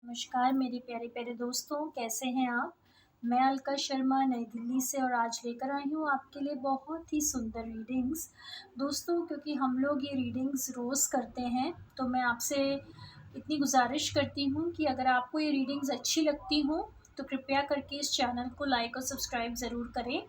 नमस्कार मेरे प्यारे प्यारे दोस्तों, कैसे हैं आप। मैं अलका शर्मा नई दिल्ली से और आज लेकर आई हूँ आपके लिए बहुत ही सुंदर रीडिंग्स। दोस्तों, क्योंकि हम लोग ये रीडिंग्स रोज़ करते हैं तो मैं आपसे इतनी गुजारिश करती हूँ कि अगर आपको ये रीडिंग्स अच्छी लगती हों तो कृपया करके इस चैनल को लाइक और सब्सक्राइब ज़रूर करें।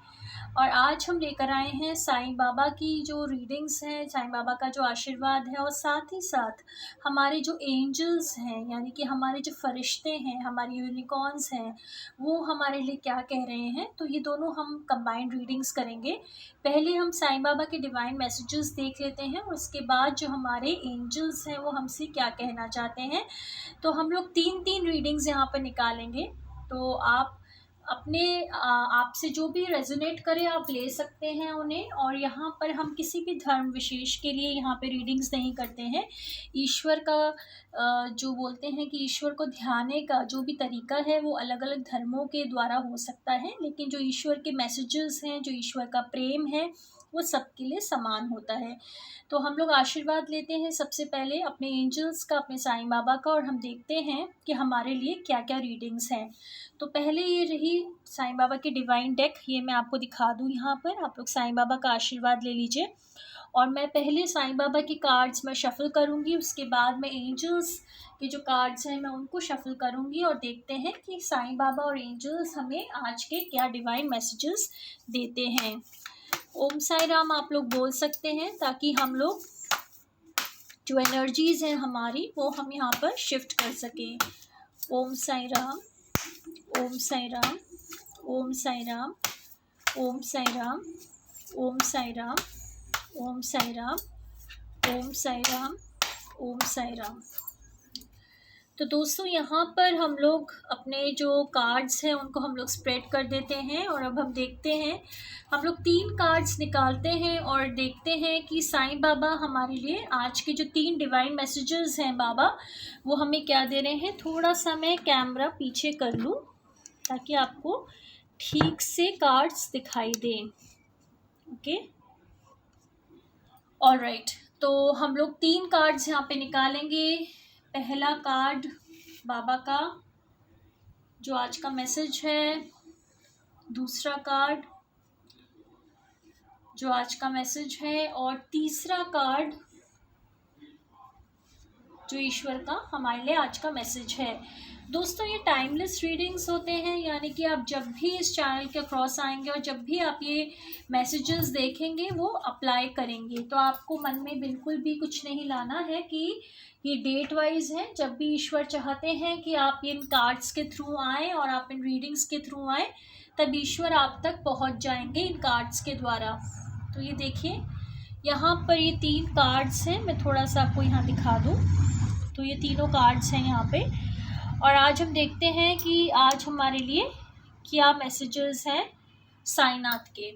और आज हम लेकर आए हैं साईं बाबा की जो रीडिंग्स हैं, साईं बाबा का जो आशीर्वाद है और साथ ही साथ हमारे जो एंजल्स हैं, यानी कि हमारे जो फरिश्ते हैं, हमारे यूनिकॉर्न्स हैं, वो हमारे लिए क्या कह रहे हैं। तो ये दोनों हम कंबाइंड रीडिंग्स करेंगे। पहले हम साईं बाबा के डिवाइन मैसेजेस देख लेते हैं और उसके बाद जो हमारे एंजल्स हैं वो हमसे क्या कहना चाहते हैं। तो हम लोग 3-3 रीडिंग्स यहाँ पर निकालेंगे। तो आप अपने आपसे जो भी रेजोनेट करे आप ले सकते हैं उन्हें। और यहाँ पर हम किसी भी धर्म विशेष के लिए यहाँ पे रीडिंग्स नहीं करते हैं। ईश्वर का जो बोलते हैं कि ईश्वर को ध्याने का जो भी तरीका है वो अलग अलग धर्मों के द्वारा हो सकता है, लेकिन जो ईश्वर के मैसेजेस हैं, जो ईश्वर का प्रेम है, वो सबके लिए समान होता है। तो हम लोग आशीर्वाद लेते हैं सबसे पहले अपने एंजल्स का, अपने साईं बाबा का, और हम देखते हैं कि हमारे लिए क्या क्या रीडिंग्स हैं। तो पहले ये रही साईं बाबा की डिवाइन डेक, ये मैं आपको दिखा दूँ यहाँ पर। आप लोग साईं बाबा का आशीर्वाद ले लीजिए। और मैं पहले साईं बाबा की कार्ड्स मैं शफ़ल करूँगी, उसके बाद मैं एंजल्स के जो कार्ड्स हैं मैं उनको शफ़ल करूँगी और देखते हैं कि साईं बाबा और एंजल्स हमें आज के क्या डिवाइन मैसेजेस देते हैं। ओम साई राम आप लोग बोल सकते हैं ताकि हम लोग जो एनर्जीज़ हैं हमारी वो हम यहाँ पर शिफ्ट कर सकें। ओम साई राम, ओम साई राम, ओम साई राम, ओम साई राम, ओम साई राम, ओम साई राम, ओम साई राम, ओम साई राम। तो दोस्तों, यहाँ पर हम लोग अपने जो कार्ड्स हैं उनको हम लोग स्प्रेड कर देते हैं और अब हम देखते हैं, हम लोग 3 कार्ड्स निकालते हैं और देखते हैं कि साईं बाबा हमारे लिए आज के जो 3 डिवाइन मैसेजेस हैं बाबा वो हमें क्या दे रहे हैं। थोड़ा सा मैं कैमरा पीछे कर लूँ ताकि आपको ठीक से कार्ड्स दिखाई दें। Okay, alright. तो हम लोग 3 कार्ड्स यहाँ पे निकालेंगे। पहला कार्ड बाबा का जो आज का मैसेज है, दूसरा कार्ड जो आज का मैसेज है, और तीसरा कार्ड जो ईश्वर का हमारे लिए आज का मैसेज है। दोस्तों, ये टाइमलेस रीडिंग्स होते हैं, यानी कि आप जब भी इस चैनल के क्रॉस आएंगे और जब भी आप ये मैसेजेस देखेंगे वो अप्लाई करेंगे। तो आपको मन में बिल्कुल भी कुछ नहीं लाना है कि ये डेट वाइज है। जब भी ईश्वर चाहते हैं कि आप इन कार्ड्स के थ्रू आएँ और आप इन रीडिंग्स के थ्रू आएँ, तब ईश्वर आप तक पहुंच जाएंगे इन कार्ड्स के द्वारा। तो ये देखिए, यहाँ पर ये 3 कार्ड्स हैं, मैं थोड़ा सा आपको यहाँ दिखा दूँ। तो ये तीनों कार्ड्स हैं यहाँ पे, और आज हम देखते हैं कि आज हमारे लिए क्या मैसेजेस हैं साईनाथ के।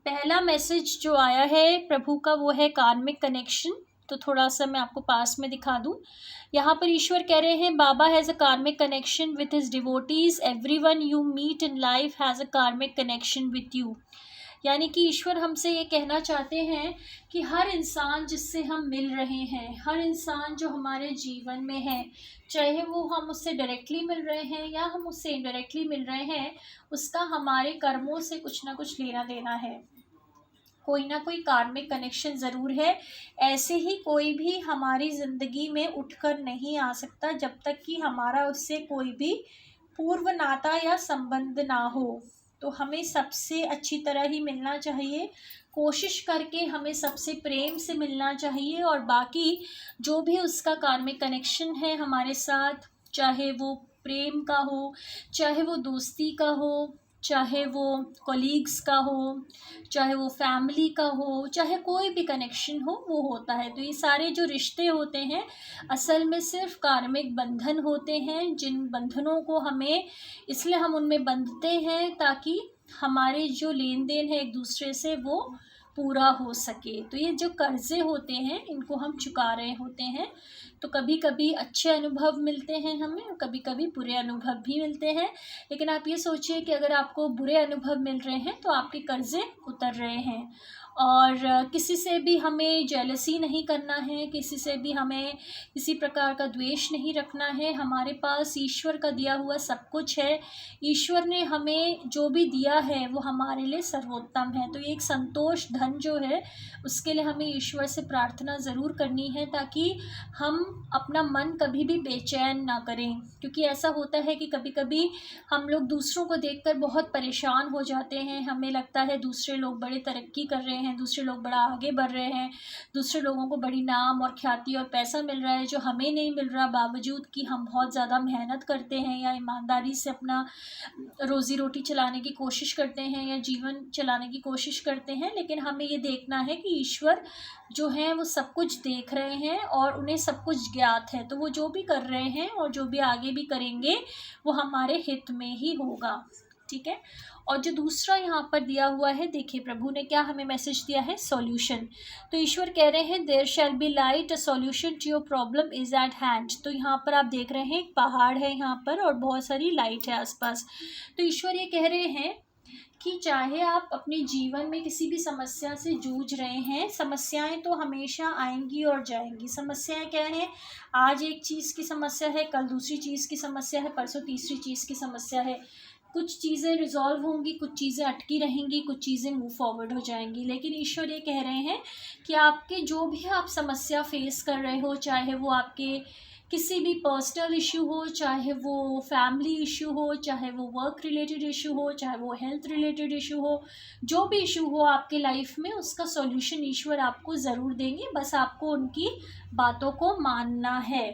पहला मैसेज जो आया है प्रभु का वो है कार्मिक कनेक्शन। तो थोड़ा सा मैं आपको पास में दिखा दूं। यहाँ पर ईश्वर कह रहे हैं बाबा has a karmic connection with his devotees, everyone you meet in life has a karmic connection with you. यानी कि ईश्वर हमसे ये कहना चाहते हैं कि हर इंसान जिससे हम मिल रहे हैं, हर इंसान जो हमारे जीवन में है, चाहे वो हम उससे डायरेक्टली मिल रहे हैं या हम उससे इनडायरेक्टली मिल रहे हैं, उसका हमारे कर्मों से कुछ ना कुछ लेना देना है। कोई ना कोई कार्मिक कनेक्शन ज़रूर है। ऐसे ही कोई भी हमारी ज़िंदगी में उठकर नहीं आ सकता जब तक कि हमारा उससे कोई भी पूर्व नाता या संबंध ना हो। तो हमें सबसे अच्छी तरह ही मिलना चाहिए, कोशिश करके हमें सबसे प्रेम से मिलना चाहिए। और बाकी जो भी उसका कार्मिक कनेक्शन है हमारे साथ, चाहे वो प्रेम का हो, चाहे वो दोस्ती का हो, चाहे वो कलीग्स का हो, चाहे वो फैमिली का हो, चाहे कोई भी कनेक्शन हो, वो होता है। तो ये सारे जो रिश्ते होते हैं असल में सिर्फ कार्मिक बंधन होते हैं, जिन बंधनों को हमें इसलिए हम उनमें बंधते हैं ताकि हमारे जो लेन देन है एक दूसरे से वो पूरा हो सके। तो ये जो कर्जे होते हैं इनको हम चुका रहे होते हैं। तो कभी कभी अच्छे अनुभव मिलते हैं हमें और कभी कभी बुरे अनुभव भी मिलते हैं। लेकिन आप ये सोचिए कि अगर आपको बुरे अनुभव मिल रहे हैं तो आपके कर्जे उतर रहे हैं, और किसी से भी हमें जेलसी नहीं करना है, किसी से भी हमें किसी प्रकार का द्वेष नहीं रखना है। हमारे पास ईश्वर का दिया हुआ सब कुछ है। ईश्वर ने हमें जो भी दिया है वो हमारे लिए सर्वोत्तम है। तो ये एक संतोष धन जो है उसके लिए हमें ईश्वर से प्रार्थना ज़रूर करनी है, ताकि हम अपना मन कभी भी बेचैन ना करें। क्योंकि ऐसा होता है कि कभी कभी हम लोग दूसरों को देखकर बहुत परेशान हो जाते हैं। हमें लगता है दूसरे लोग बड़े तरक्की कर रहे हैं, दूसरे लोग बड़ा आगे बढ़ रहे हैं, दूसरे लोगों को बड़ी नाम और ख्याति और पैसा मिल रहा है जो हमें नहीं मिल रहा, बावजूद कि हम बहुत ज़्यादा मेहनत करते हैं या ईमानदारी से अपना रोज़ी रोटी चलाने की कोशिश करते हैं या जीवन चलाने की कोशिश करते हैं। लेकिन हमें ये देखना है कि ईश्वर जो है वो सब कुछ देख रहे हैं और उन्हें सब कुछ ज्ञात है। तो वो जो भी कर रहे हैं और जो भी आगे भी करेंगे वो हमारे हित में ही होगा। ठीक है। और जो दूसरा यहाँ पर दिया हुआ है, देखिए प्रभु ने क्या हमें मैसेज दिया है, सॉल्यूशन। तो ईश्वर कह रहे हैं there shall be light, a solution to your problem is at hand. तो यहाँ पर आप देख रहे हैं एक पहाड़ है यहाँ पर और बहुत सारी लाइट है आसपास। तो ईश्वर ये कह रहे हैं कि चाहे आप अपने जीवन में किसी भी समस्या से जूझ रहे हैं, समस्याएं तो हमेशा आएंगी और जाएंगी। समस्याएं क्या है, आज एक चीज़ की समस्या है, कल दूसरी चीज़ की समस्या है, परसों तीसरी चीज़ की समस्या है। कुछ चीज़ें रिजॉल्व होंगी, कुछ चीज़ें अटकी रहेंगी, कुछ चीज़ें मूव फॉरवर्ड हो जाएंगी। लेकिन ईश्वर ये कह रहे हैं कि आपके जो भी आप समस्या फेस कर रहे हो, चाहे वो आपके किसी भी पर्सनल इशू हो, चाहे वो फैमिली इशू हो, चाहे वो वर्क रिलेटेड इशू हो, चाहे वो हेल्थ रिलेटेड इशू हो, जो भी इशू हो आपके लाइफ में, उसका सॉल्यूशन ईश्वर आपको ज़रूर देंगे। बस आपको उनकी बातों को मानना है।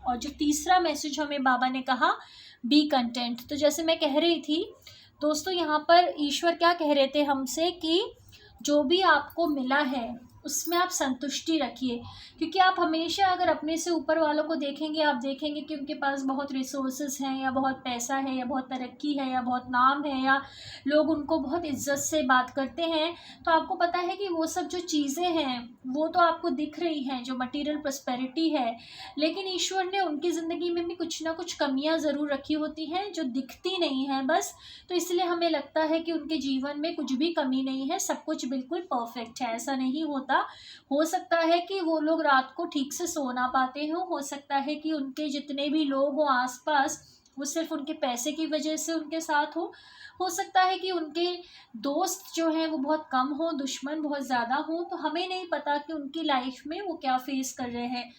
और जो तीसरा मैसेज हमें बाबा ने कहा, बी कंटेंट। तो जैसे मैं कह रही थी दोस्तों, यहाँ पर ईश्वर क्या कह रहे थे हमसे कि जो भी आपको मिला है उसमें आप संतुष्टि रखिए। क्योंकि आप हमेशा अगर अपने से ऊपर वालों को देखेंगे, आप देखेंगे कि उनके पास बहुत रिसोर्सेज हैं या बहुत पैसा है या बहुत तरक्की है या बहुत नाम है या लोग उनको बहुत इज्जत से बात करते हैं, तो आपको पता है कि वो सब जो चीज़ें हैं वो तो आपको दिख रही हैं, जो मटेरियल प्रॉस्पेरिटी है। लेकिन ईश्वर ने उनकी ज़िंदगी में भी कुछ ना कुछ कमियां ज़रूर रखी होती हैं जो दिखती नहीं हैं बस। तो इसलिए हमें लगता है कि उनके जीवन में कुछ भी कमी नहीं है, सब कुछ बिल्कुल परफेक्ट है। ऐसा नहीं होता। हो सकता है कि वो लोग रात को ठीक से सो ना पाते हो सकता है कि उनके जितने भी लोग हो आसपास वो सिर्फ उनके पैसे की वजह से उनके साथ हो सकता है कि उनके दोस्त जो हैं वो बहुत कम हो, दुश्मन बहुत ज़्यादा हो। तो हमें नहीं पता कि उनकी लाइफ में वो क्या फेस कर रहे हैं।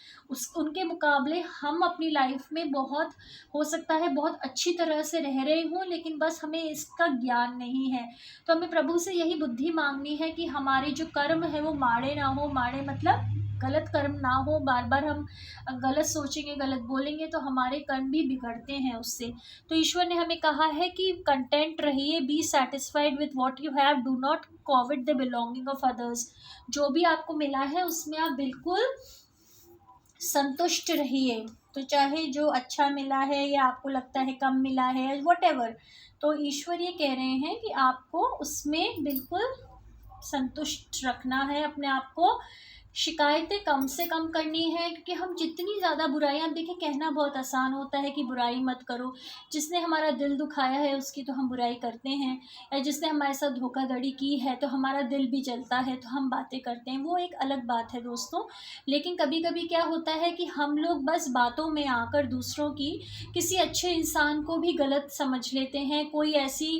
उनके मुकाबले हम अपनी लाइफ में बहुत, हो सकता है बहुत अच्छी तरह से रह रहे हों, लेकिन बस हमें इसका ज्ञान नहीं है। तो हमें प्रभु से यही बुद्धि मांगनी है कि हमारे जो कर्म है वो माड़े ना हो। माड़े मतलब गलत कर्म ना हो। बार बार हम गलत सोचेंगे, गलत बोलेंगे तो हमारे कर्म भी बिगड़ते हैं उससे। तो ईश्वर ने हमें कहा है कि कंटेंट रहिए, be satisfied with what you have, do not covet the belonging of others. जो भी आपको मिला है उसमें आप बिल्कुल संतुष्ट रहिए। तो चाहे जो अच्छा मिला है या आपको लगता है कम मिला है, व्हाटएवर, तो ईश्वर ये कह रहे हैं कि आपको उसमें बिल्कुल संतुष्ट रखना है अपने आप को। शिकायतें कम से कम करनी है, क्योंकि हम जितनी ज़्यादा बुराइयां, देखिए कहना बहुत आसान होता है कि बुराई मत करो, जिसने हमारा दिल दुखाया है उसकी तो हम बुराई करते हैं, या जिसने हमारे साथ धोखाधड़ी की है तो हमारा दिल भी जलता है तो हम बातें करते हैं, वो एक अलग बात है दोस्तों। लेकिन कभी कभी क्या होता है कि हम लोग बस बातों में आकर दूसरों की, किसी अच्छे इंसान को भी गलत समझ लेते हैं। कोई ऐसी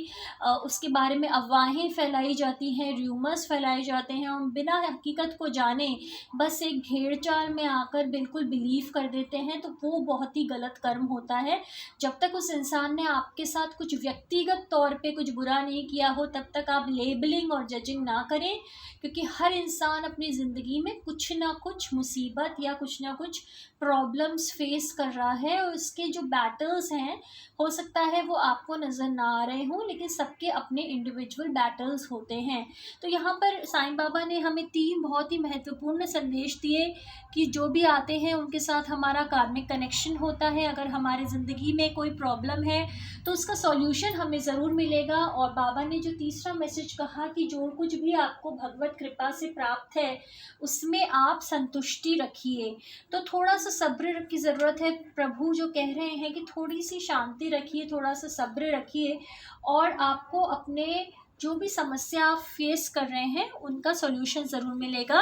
उसके बारे में अफवाहें फैलाई जाती हैं, र्यूमर्स फैलाए जाते हैं, और बिना हकीकत को जाने बस एक घेड़चाल में आकर बिल्कुल बिलीव कर देते हैं। तो वो बहुत ही गलत कर्म होता है। जब तक उस इंसान ने आपके साथ कुछ व्यक्तिगत तौर पे कुछ बुरा नहीं किया हो तब तक आप लेबलिंग और जजिंग ना करें, क्योंकि हर इंसान अपनी ज़िंदगी में कुछ ना कुछ मुसीबत या कुछ ना कुछ प्रॉब्लम्स फेस कर रहा है, और उसके जो बैटल्स हैं हो सकता है वो आपको नज़र ना आ रहे हों, लेकिन सबके अपने इंडिविजुअल बैटल्स होते हैं। तो यहाँ पर साईं बाबा ने हमें 3 बहुत ही महत्वपूर्ण संदेश दिए कि जो भी आते हैं उनके साथ हमारा कार्मिक कनेक्शन होता है। अगर हमारी ज़िंदगी में कोई प्रॉब्लम है तो उसका सॉल्यूशन हमें ज़रूर मिलेगा। और बाबा ने जो तीसरा मैसेज कहा कि जो कुछ भी आपको भगवत कृपा से प्राप्त है उसमें आप संतुष्टि रखिए। तो थोड़ा सा सब्र की ज़रूरत है। प्रभु जो कह रहे हैं कि थोड़ी सी शांति रखिए, थोड़ा सा सब्र रखिए, और आपको अपने जो भी समस्या आप फेस कर रहे हैं उनका सॉल्यूशन ज़रूर मिलेगा।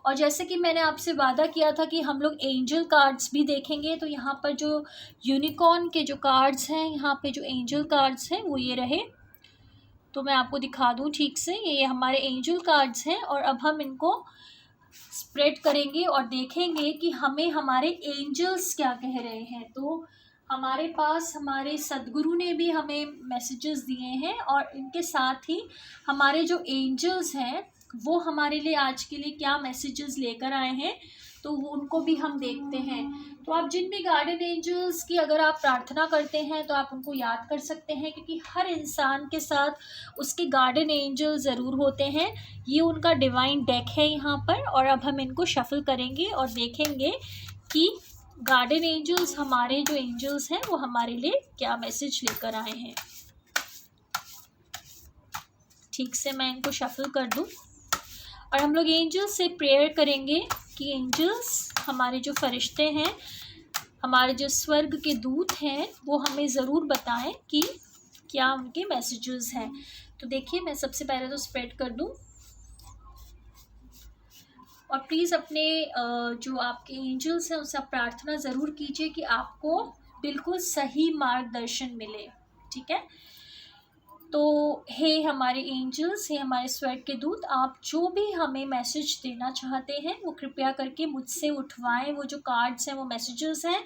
और जैसे कि मैंने आपसे वादा किया था कि हम लोग एंजल कार्ड्स भी देखेंगे, तो यहाँ पर जो यूनिकॉर्न के जो कार्ड्स हैं, यहाँ पे जो एंजल कार्ड्स हैं वो ये रहे। तो मैं आपको दिखा दूँ ठीक से, ये हमारे एंजल कार्ड्स हैं। और अब हम इनको स्प्रेड करेंगे और देखेंगे कि हमें हमारे एंजल्स क्या कह रहे हैं। तो हमारे पास हमारे सद्गुरु ने भी हमें मैसेजेस दिए हैं, और इनके साथ ही हमारे जो एंजल्स हैं वो हमारे लिए आज के लिए क्या मैसेजेस लेकर आए हैं, तो वो उनको भी हम देखते हैं। तो आप जिन भी गार्डन एंजल्स की अगर आप प्रार्थना करते हैं तो आप उनको याद कर सकते हैं, क्योंकि हर इंसान के साथ उसके गार्डन एंजल ज़रूर होते हैं। ये उनका डिवाइन डेक है यहाँ पर। और अब हम इनको शफल करेंगे और देखेंगे कि गार्डन एंजल्स, हमारे जो एंजल्स हैं वो हमारे लिए क्या मैसेज लेकर आए हैं। ठीक से मैं इनको शफल कर दूं और हम लोग एंजल्स से प्रेयर करेंगे कि एंजल्स, हमारे जो फरिश्ते हैं, हमारे जो स्वर्ग के दूत हैं, वो हमें ज़रूर बताएं कि क्या उनके मैसेजेस हैं। तो देखिए, मैं सबसे पहले तो स्प्रेड कर दूं, और प्लीज़ अपने जो आपके एंजल्स हैं उनसे आप प्रार्थना ज़रूर कीजिए कि आपको बिल्कुल सही मार्गदर्शन मिले। ठीक है। तो हे हमारे एंजल्स, हे हमारे स्वर्ग के दूत, आप जो भी हमें मैसेज देना चाहते हैं वो कृपया करके मुझसे उठवाएं। वो जो कार्ड्स हैं वो मैसेजेस हैं,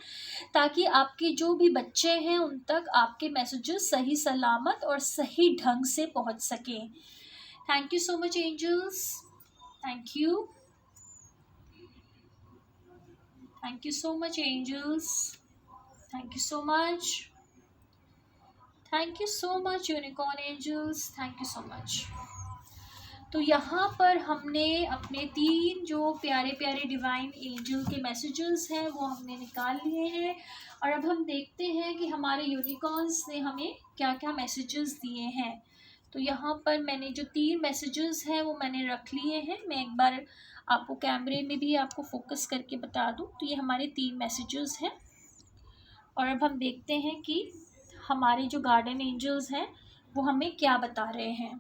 ताकि आपके जो भी बच्चे हैं उन तक आपके मैसेजेस सही सलामत और सही ढंग से पहुंच सकें। Thank you so much angels, thank you, thank you so much angels, thank you so much, thank you so much unicorn angels, thank you so much. तो यहाँ पर हमने अपने 3 जो प्यारे प्यारे डिवाइन एंजल के मैसेजेस हैं वो हमने निकाल लिए हैं, और अब हम देखते हैं कि हमारे यूनिकॉर्न्स ने हमें क्या क्या मैसेजेस दिए हैं। तो यहाँ पर मैंने जो 3 मैसेजेस हैं वो मैंने रख लिए हैं। मैं एक बार आपको कैमरे में भी आपको फोकस करके बता दूँ। तो ये हमारे 3 मैसेजेस हैं, और अब हम देखते हैं कि हमारे जो गार्डन एंजल्स हैं वो हमें क्या बता रहे हैं।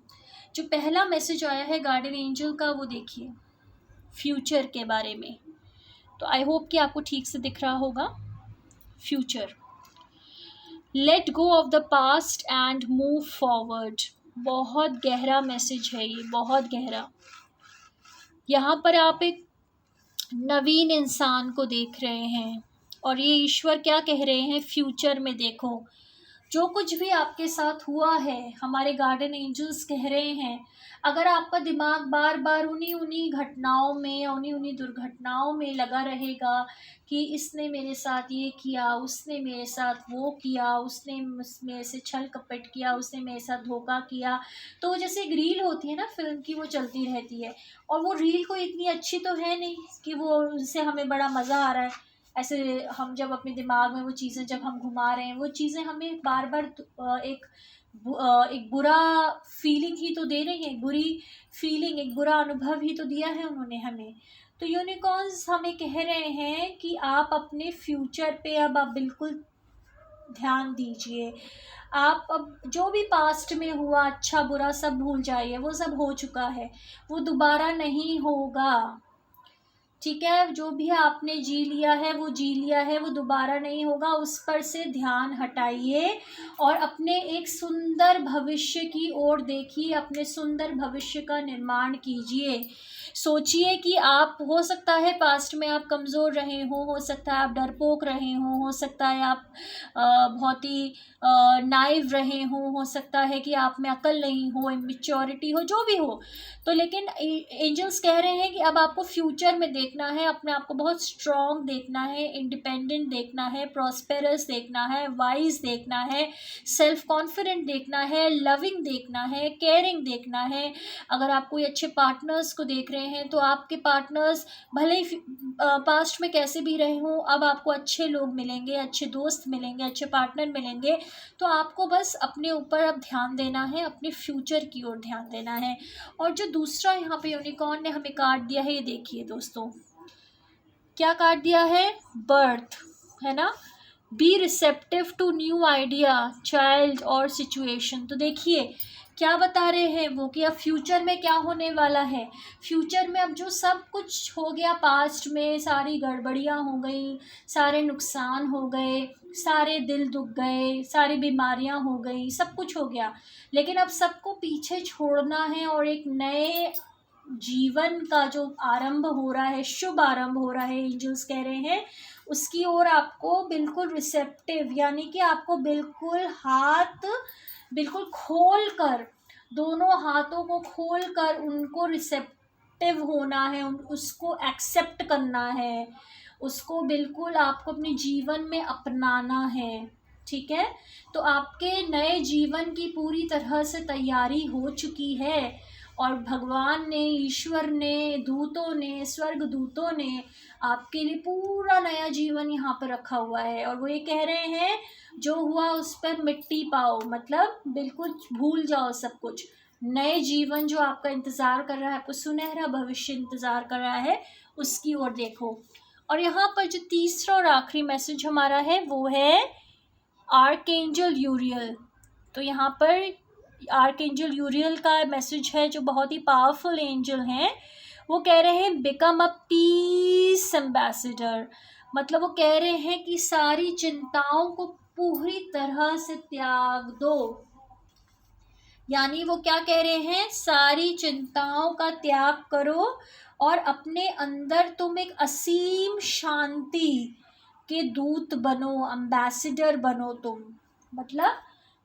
जो पहला मैसेज आया है गार्डन एंजल का, वो देखिए, फ्यूचर के बारे में। तो आई होप कि आपको ठीक से दिख रहा होगा। Future, let go of the past and move forward. बहुत गहरा मैसेज है ये, बहुत गहरा। यहाँ पर आप एक नवीन इंसान को देख रहे हैं, और ये ईश्वर क्या कह रहे हैं, फ्यूचर में देखो, जो कुछ भी आपके साथ हुआ है, हमारे गार्डन एंजल्स कह रहे हैं, अगर आपका दिमाग बार बार उन्हीं घटनाओं में, उन्हीं दुर्घटनाओं में लगा रहेगा कि इसने मेरे साथ ये किया, उसने मेरे साथ वो किया, उसने मेरे से छल कपट किया, उसने मेरे साथ धोखा किया, तो जैसे एक रील होती है ना फिल्म की, वो चलती रहती है, और वो रील को इतनी अच्छी तो है नहीं कि वो उससे हमें बड़ा मज़ा आ रहा है। ऐसे हम जब अपने दिमाग में वो चीज़ें जब हम घुमा रहे हैं, वो चीज़ें हमें बार बार एक बुरा फीलिंग ही तो दे रही है, बुरी फीलिंग, एक बुरा अनुभव ही तो दिया है उन्होंने हमें। तो यूनिकॉर्न्स हमें कह रहे हैं कि आप अपने फ्यूचर पे अब आप बिल्कुल ध्यान दीजिए। आप अब जो भी पास्ट में हुआ, अच्छा बुरा सब भूल जाइए, वो सब हो चुका है, वो दोबारा नहीं होगा। ठीक है, जो भी आपने जी लिया है वो जी लिया है, वो दोबारा नहीं होगा। उस पर से ध्यान हटाइए और अपने एक सुंदर भविष्य की ओर देखिए, अपने सुंदर भविष्य का निर्माण कीजिए। सोचिए कि आप, हो सकता है पास्ट में आप कमज़ोर रहे हो सकता है आप डरपोक रहे हो सकता है आप बहुत ही नाइव रहे हो सकता है कि आप में अकल नहीं हो, इमेच्योरिटी हो, जो भी हो। तो लेकिन एंजल्स कह रहे हैं कि अब आपको फ्यूचर में देखना है, अपने आप को बहुत स्ट्रॉन्ग देखना है, इंडिपेंडेंट देखना है, प्रॉस्पेरस देखना है, वाइज देखना है, सेल्फ कॉन्फिडेंट देखना है, लविंग देखना है, केयरिंग देखना है। अगर आप कोई अच्छे पार्टनर्स को देख रहे हैं तो आपके पार्टनर्स भले ही पास्ट में कैसे भी रहे हों, अब आपको अच्छे लोग मिलेंगे, अच्छे दोस्त मिलेंगे, अच्छे पार्टनर मिलेंगे। तो आपको बस अपने ऊपर अब ध्यान देना है, अपने फ्यूचर की ओर ध्यान देना है। और जो दूसरा यहाँ पे यूनिकॉर्न ने हमें कार्ड दिया है, ये देखिए दोस्तों, क्या कार्ड दिया है, बर्थ, है ना। Be receptive to new idea, child और सिचुएशन। तो देखिए क्या बता रहे हैं वो कि अब फ्यूचर में क्या होने वाला है। फ्यूचर में अब जो सब कुछ हो गया, पास्ट में सारी गड़बड़ियाँ हो गई, सारे नुकसान हो गए, सारे दिल दुख गए, सारी बीमारियाँ हो गई, सब कुछ हो गया, लेकिन अब सबको पीछे छोड़ना है और एक नए जीवन का जो आरंभ हो रहा है, शुभ आरंभ हो रहा है, एंजल्स कह रहे हैं उसकी ओर आपको बिल्कुल रिसेप्टिव, यानी कि आपको बिल्कुल हाथ बिल्कुल खोल कर, दोनों हाथों को खोल कर उनको रिसेप्टिव होना है, उसको एक्सेप्ट करना है, उसको बिल्कुल आपको अपने जीवन में अपनाना है। ठीक है, तो आपके नए जीवन की पूरी तरह से तैयारी हो चुकी है और भगवान ने, ईश्वर ने, दूतों ने, स्वर्ग दूतों ने आपके लिए पूरा नया जीवन यहाँ पर रखा हुआ है। और वो ये कह रहे हैं जो हुआ उस पर मिट्टी पाओ, मतलब बिल्कुल भूल जाओ सब कुछ। नए जीवन जो आपका इंतज़ार कर रहा है, आपको सुनहरा भविष्य इंतज़ार कर रहा है, उसकी ओर देखो। और यहाँ पर जो तीसरा और आखिरी मैसेज हमारा है वो है आर्कएंजल यूरियल। तो यहाँ पर आर्कएंजल यूरियल का मैसेज है जो बहुत ही पावरफुल एंजल हैं। वो कह रहे हैं बिकम अ पीस एम्बेसडर, मतलब वो कह रहे हैं कि सारी चिंताओं को पूरी तरह से त्याग दो। यानी वो क्या कह रहे हैं, सारी चिंताओं का त्याग करो और अपने अंदर तुम एक असीम शांति के दूत बनो, एम्बेसडर बनो तुम। मतलब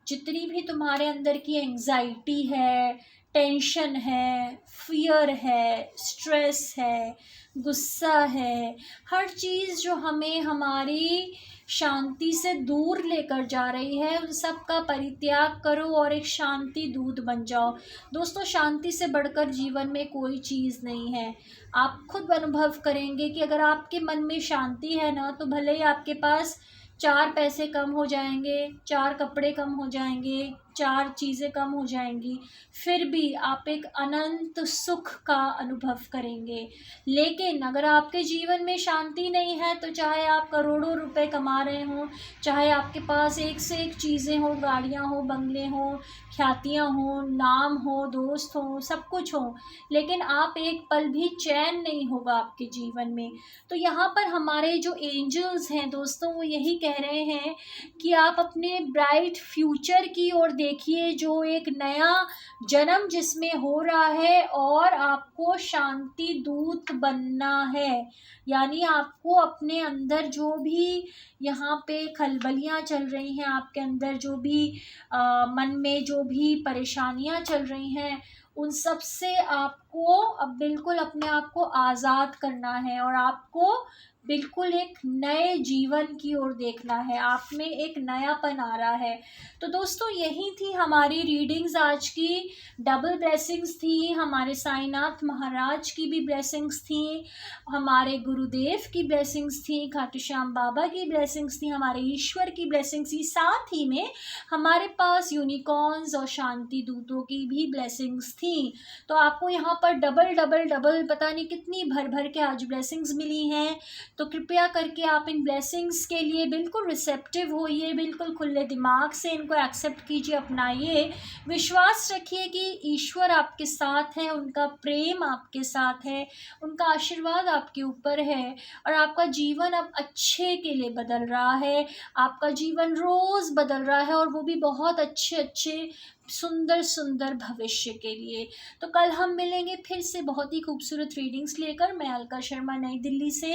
जितनी भी तुम्हारे अंदर की एंजाइटी है, टेंशन है, फियर है, स्ट्रेस है, गुस्सा है, हर चीज़ जो हमें हमारी शांति से दूर लेकर जा रही है, उन सब का परित्याग करो और एक शांति दूत बन जाओ। दोस्तों, शांति से बढ़कर जीवन में कोई चीज़ नहीं है। आप खुद अनुभव करेंगे कि अगर आपके मन में शांति है ना, तो भले ही आपके पास 4 पैसे कम हो जाएंगे, 4 कपड़े कम हो जाएंगे, 4 चीज़ें कम हो जाएंगी, फिर भी आप एक अनंत सुख का अनुभव करेंगे। लेकिन अगर आपके जीवन में शांति नहीं है, तो चाहे आप करोड़ों रुपए कमा रहे हों, चाहे आपके पास एक से एक चीज़ें हो, गाड़ियाँ हो, बंगले हों, ख्यातियाँ हों, नाम हो, दोस्त हों, सब कुछ हो, लेकिन आप एक पल भी चैन नहीं होगा आपके जीवन में। तो यहाँ पर हमारे जो एंजल्स हैं दोस्तों, वो यही कह रहे हैं कि आप अपने ब्राइट फ्यूचर की ओर देखिए, जो एक नया जन्म जिसमें हो रहा है, और आपको शांति दूत बनना है। यानी आपको अपने अंदर जो भी यहाँ पे खलबलियाँ चल रही हैं, आपके अंदर जो भी मन में जो भी परेशानियाँ चल रही हैं, उन सब से आपको अब बिल्कुल अपने आप को आज़ाद करना है और आपको बिल्कुल एक नए जीवन की ओर देखना है। आप में एक नयापन आ रहा है। तो दोस्तों, यही थी हमारी रीडिंग्स आज की। डबल ब्लेसिंग्स थी, हमारे साईनाथ महाराज की भी ब्लेसिंग्स थी, हमारे गुरुदेव की ब्लेसिंग्स थी, खाटू श्याम बाबा की ब्लेसिंग्स थी, हमारे ईश्वर की ब्लेसिंग्स थी, साथ ही में हमारे पास यूनिकॉर्न्स और शांति दूतों की भी ब्लेसिंग्स थी। तो आपको यहाँ पर डबल डबल डबल पता नहीं कितनी भर भर के आज ब्लेसिंग्स मिली हैं। तो कृपया करके आप इन ब्लेसिंग्स के लिए बिल्कुल रिसेप्टिव होइए, बिल्कुल खुले दिमाग से इनको एक्सेप्ट कीजिए, अपनाइए। विश्वास रखिए कि ईश्वर आपके साथ है, उनका प्रेम आपके साथ है, उनका आशीर्वाद आपके ऊपर है, और आपका जीवन अब अच्छे के लिए बदल रहा है। आपका जीवन रोज़ बदल रहा है, और वो भी बहुत अच्छे अच्छे सुंदर सुंदर भविष्य के लिए। तो कल हम मिलेंगे फिर से बहुत ही खूबसूरत रीडिंग्स लेकर। मैं अलका शर्मा, नई दिल्ली से।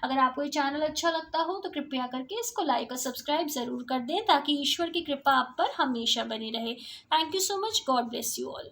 अगर आपको ये चैनल अच्छा लगता हो तो कृपया करके इसको लाइक और सब्सक्राइब ज़रूर कर दें, ताकि ईश्वर की कृपा आप पर हमेशा बनी रहे। Thank you so much. God bless you all.